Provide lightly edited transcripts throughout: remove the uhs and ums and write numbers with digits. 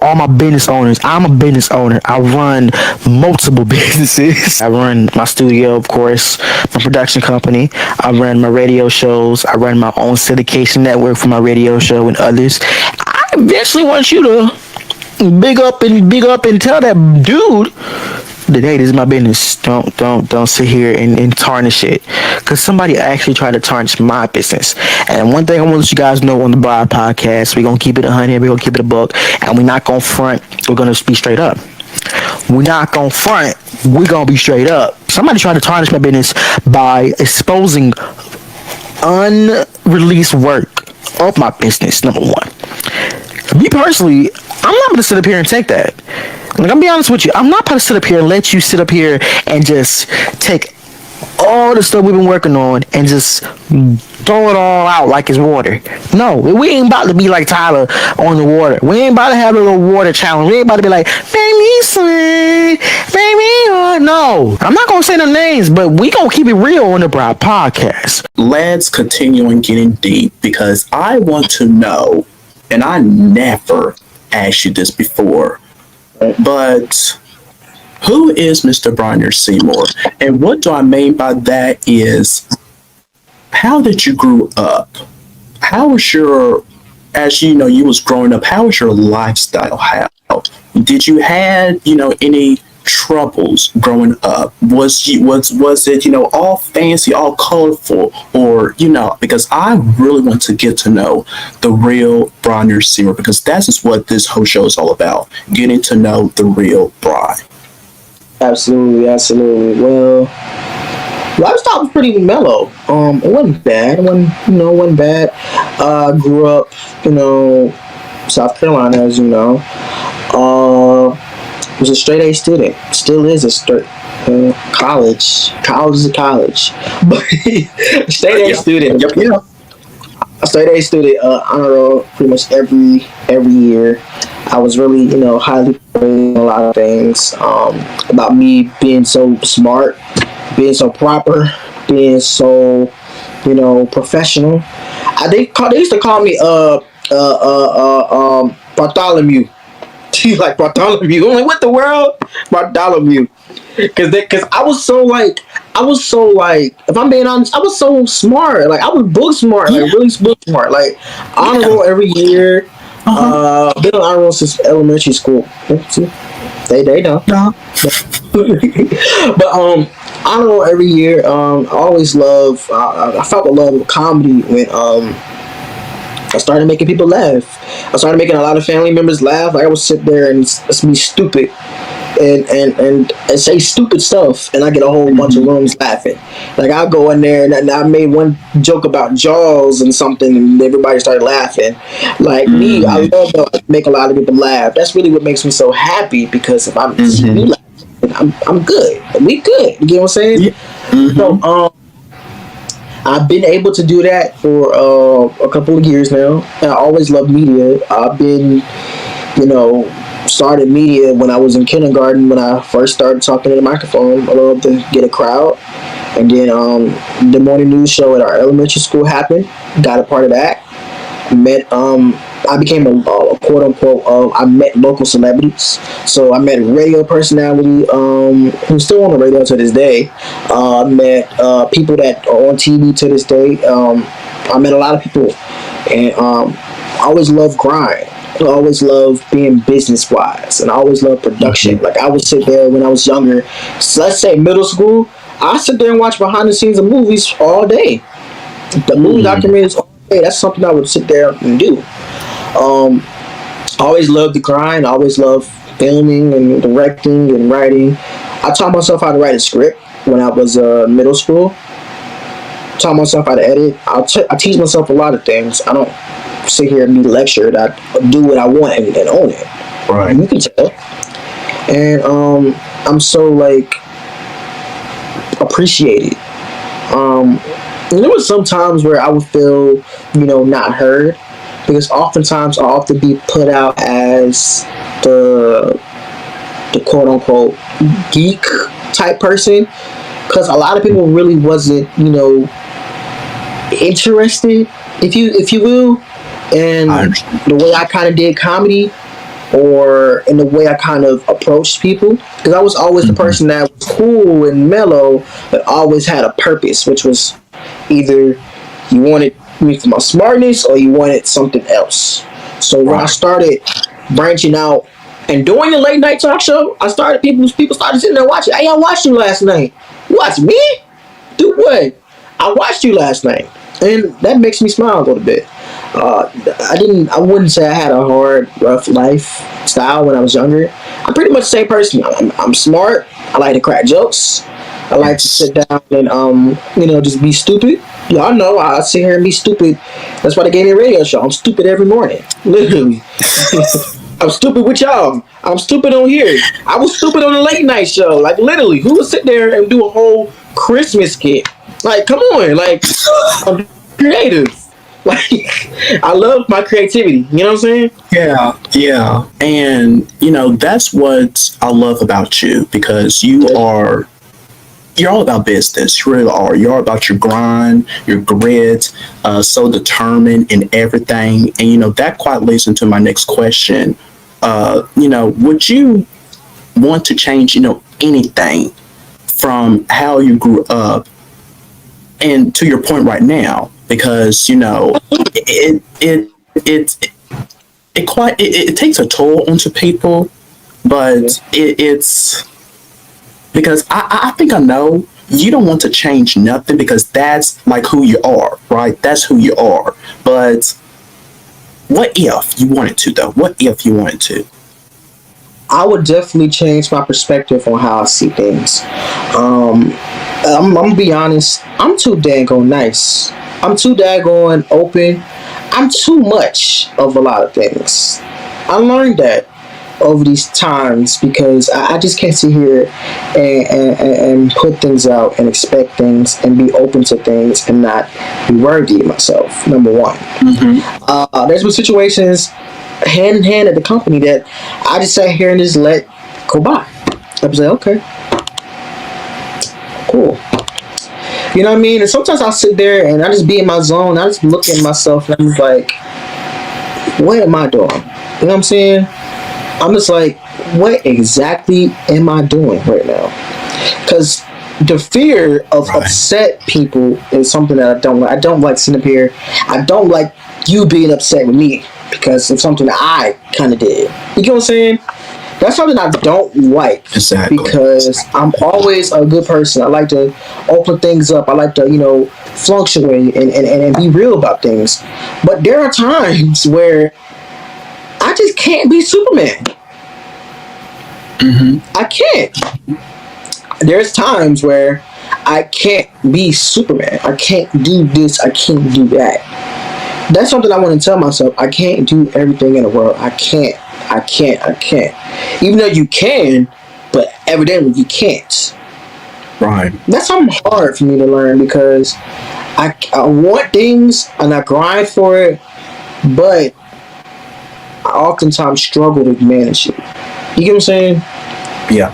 all my business owners. I'm a business owner. I run multiple businesses. I run my studio, of course, my production company. I run my radio shows. I run my own syndication network for my radio show and others. I eventually want you to big up and tell that dude that, hey, this is my business. Don't sit here and tarnish it, because somebody actually tried to tarnish my business. And one thing I want to let you guys know on the Bry podcast, we're gonna keep it 100, we're gonna keep it a buck, and we're not gonna front. We're gonna be straight up. We're not gonna front. We're gonna be straight up. Somebody tried to tarnish my business by exposing unreleased work of my business. Number one, me personally, I'm not gonna sit up here and take that. Like, I'm be honest with you, I'm not gonna sit up here and let you sit up here and just take all the stuff we've been working on and just throw it all out like it's water. No, we ain't about to be like Tyler on the water. We ain't about to have a little water challenge. We ain't about to be like, baby sweet, baby. No, I'm not gonna say the names, but we gonna keep it real on the Bry podcast. Let's continue on getting deep, because I want to know, and I never asked you this before, but who is Mr. Bry'Neir Seymore? And what do I mean by that is, how did you grow up? How was your, as you know, you was growing up, how was your lifestyle? How did you have, any troubles growing up? Was it, all fancy, all colorful, or, because I really want to get to know the real Bry'Neir Seymore, because that's just what this whole show is all about, getting to know the real Bry. Absolutely. Well, lifestyle was pretty mellow. It wasn't bad. It wasn't bad. Grew up, South Carolina, as you know. Was a straight A student. Still is a straight college. College is a college, but straight A student. Yep. A straight A student. Honor roll pretty much every year. I was really, highly praised a lot of things about me being so smart, being so proper, being so, professional. They used to call me Bartholomew. Like Bartholomew. I'm like, what the world? Bartholomew. Because I was so like, if I'm being honest, I was so smart. Like, I was book smart, like really book smart. Like, honor roll every year. Been on honor roll since elementary school. See? They know. But honor roll every year. I always love. I felt the love of comedy when I started making people laugh. I started making a lot of family members laugh. Like, I would sit there and be stupid and say stupid stuff, and I get a whole bunch of rooms laughing. Like, I'll go in there and I made one joke about Jaws and something, and everybody started laughing. Like me, I love to make a lot of people laugh. That's really what makes me so happy, because if I'm seeing you laughing, I'm good. We good. You get what I'm saying? Yeah. So I've been able to do that for a couple of years now. And I always loved media. I've been, started media when I was in kindergarten. When I first started talking to the microphone, I loved to get a crowd. And then the morning news show at our elementary school happened. Got a part of that. I became a quote unquote. I met local celebrities. So I met radio personality who's still on the radio to this day. I met people that are on TV to this day. I met a lot of people, and I always loved grind. I always loved being business wise, and I always loved production. Like, I would sit there when I was younger. So let's say middle school. I sit there and watch behind the scenes of movies all day. The movie documentaries all day. That's something I would sit there and do. I always loved the grind. I always loved filming and directing and writing. I taught myself how to write a script when I was middle school. Taught myself how to edit. I teach myself a lot of things. I don't sit here and be lectured. I do what I want and own it. Right. You can tell. And I'm so appreciated. And there was some times where I would feel, not heard, because oftentimes I often be put out as the quote unquote geek type person, because a lot of people really wasn't, interested, if you will, and the way I kind of did comedy. or in the way I kind of approached people. Because I was always the person that was cool and mellow, but always had a purpose, which was either you wanted me for my smartness or you wanted something else. So when I started branching out and doing the late night talk show, I started people started sitting there watching. Hey, I watched you last night. Watch me? Do what? I watched you last night, and that makes me smile a little bit. I wouldn't say I had a hard, rough lifestyle when I was younger. I'm pretty much the same person. I'm smart. I like to crack jokes. I like to sit down and just be stupid. Y'all know I sit here and be stupid. That's why they gave me a radio show. I'm stupid every morning, literally. I'm stupid with y'all. I'm stupid on here. I was stupid on the late night show. Like, literally, who would sit there and do a whole Christmas skit? Like, come on. Like, I'm creative. Like, I love my creativity. You know what I'm saying? Yeah. And, that's what I love about you, because you're all about business. You really are. You're all about your grind, your grit, so determined in everything. And, that quite leads into my next question. Would you want to change, anything from how you grew up and to your point right now? Because, it takes a toll onto people, but it's because I think I know you don't want to change nothing, because that's like who you are, right? That's who you are. But what if you wanted to, though? What if you wanted to? I would definitely change my perspective on how I see things. I'm gonna be honest. I'm too daggone nice. I'm too daggone open. I'm too much of a lot of things. I learned that over these times, because I just can't sit here and put things out and expect things and be open to things and not be worthy of myself. Number one. There's been situations hand in hand at the company that I just sat here and just let go by. I was like, okay, cool. You know what I mean? And sometimes I'll sit there and I just be in my zone. I just look at myself and I'm just like, what am I doing? You know what I'm saying? I'm just like, what exactly am I doing right now? Because the fear of upset people is something that I don't like. I don't like sitting up here. I don't like you being upset with me because of something that I kind of did. You get what I'm saying? That's something I don't like. Exactly. Because I'm always a good person. I like to open things up. I like to, fluctuate and be real about things. But there are times where I just can't be Superman. I can't. There's times where I can't be Superman. I can't do this. I can't do that. That's something I want to tell myself. I can't do everything in the world. I can't. Even though you can, but evidently you can't. Right. That's something hard for me to learn, because I want things and I grind for it, but I oftentimes struggle to manage it. You get what I'm saying? Yeah,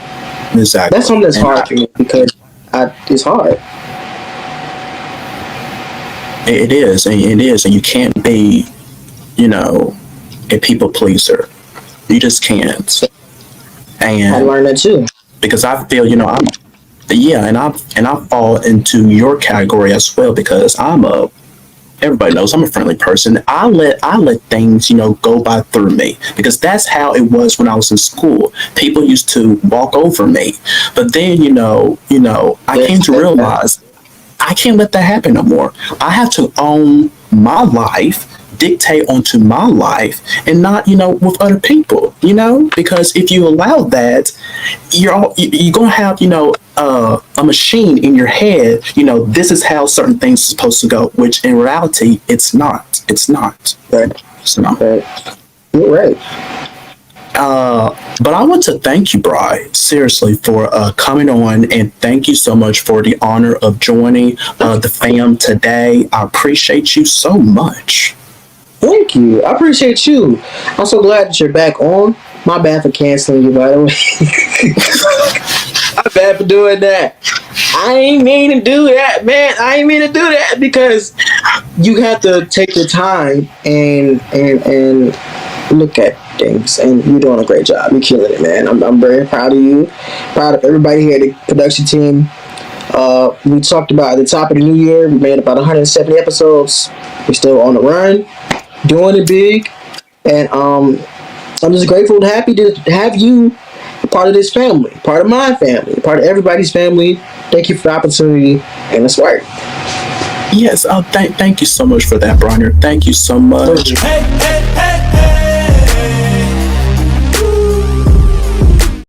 exactly. That's something that's hard for me, because it's hard. It is, and you can't be, a people pleaser. You just can't. And I learned that too. Because I feel, and I fall into your category as well, because everybody knows I'm a friendly person. I let things, go by through me, because that's how it was when I was in school. People used to walk over me, but then, I came to realize I can't let that happen no more. I have to own my life, dictate onto my life, and not, with other people, because if you allow that, you're going to have, a machine in your head, this is how certain things are supposed to go, which in reality, it's not. It's not. Right. It's not. Right. You're right. But I want to thank you, Bry, seriously, for coming on, and thank you so much for the honor of joining the fam today. I appreciate you so much. Thank you. I appreciate you. I'm so glad that you're back on. My bad for canceling you, by the way. My bad for doing that. I ain't mean to do that, man. I ain't mean to do that, because you have to take the time and look at things, and you're doing a great job. You're killing it, man. I'm very proud of you. Proud of everybody here at the production team. We talked about at the top of the new year, we made about 170 episodes. We're still on the run, doing it big, and I'm just grateful and happy to have you a part of this family, part of my family, part of everybody's family. Thank you for the opportunity, and let's work. Yes, thank you so much for that, Bry'Neir. Thank you so much. Hey, hey, hey.